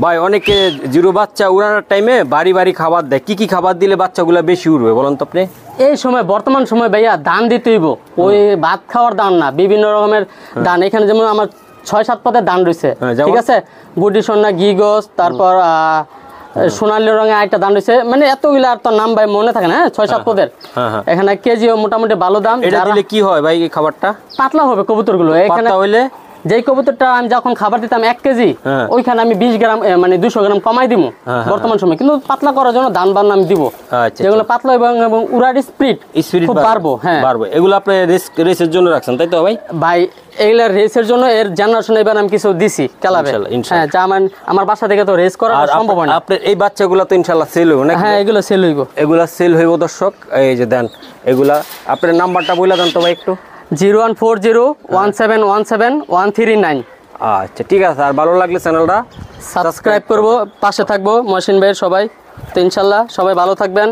ভাই অনেকে জিরো বাচ্চা উড়ানোর টাইমে বাড়ি বাড়ি খাবার দেয়, কি কি খাবার দিলে বাচ্চাগুলো বেশি উড়বে বলেন তো আপনি? এই সময় বর্তমান সময় ভাইয়া দান দিতে হইব, ওই ভাত খাওয়ার দান না, বিভিন্ন রকমের দান। এখানে যেমন আমার 6-7 পদের দান রয়েছে, ঠিক আছে, গুডি সোনা ঘি গোস, তারপর সোনালী রঙের আরেকটা দান রয়েছে, মানে এতগুলো আর তো নাম ভাই মনে থাকে না, 6-7 পদের। এখানে কেজিও মোটামুটি ভালো দাম। এটা দিলে কি হয় ভাই এই খাবারটা? পাতলা হবে কবুতরগুলো। এখানে হইলে যেই কবুতরটা আমি যখন খাবার দিতাম 1 কেজি, ওইখানে আমি 20 গ্রাম মানে 200 গ্রাম কমাই দিব বর্তমান সময়, কিন্তু পাতলা করার জন্য দান বান আমি দিব, যেগুলো পাতলা এবং উড়ার স্পিড খুব বাড়বো। হ্যাঁ বাড়বো। এগুলো আপনি রেসের জন্য রাখছেন তাই তো ভাই? ভাই এগুলা রেসের জন্য এর জেনারেশন এবার আমি কিছু দিছি ক্লাবে। হ্যাঁ, যা আমার বাসা থেকে তো রেস করা সম্ভব হয় না। আপনার এই বাচ্চাগুলো তো ইনশাআল্লাহ সেল হইব না? হ্যাঁ, এগুলো সেল হইব, এগুলা সেল হইব দর্শক। এই যে দেন এগুলা, আপনার নাম্বারটা বলে দেন তো ভাই একটু। 014017171339। আচ্ছা ঠিক আছে। আর ভালো লাগলে চ্যানেলটা সাবস্ক্রাইব করবো, পাশে থাকবো মহসিন ভাইয়ের সবাই। তো ইনশাল্লাহ সবাই ভালো থাকবেন।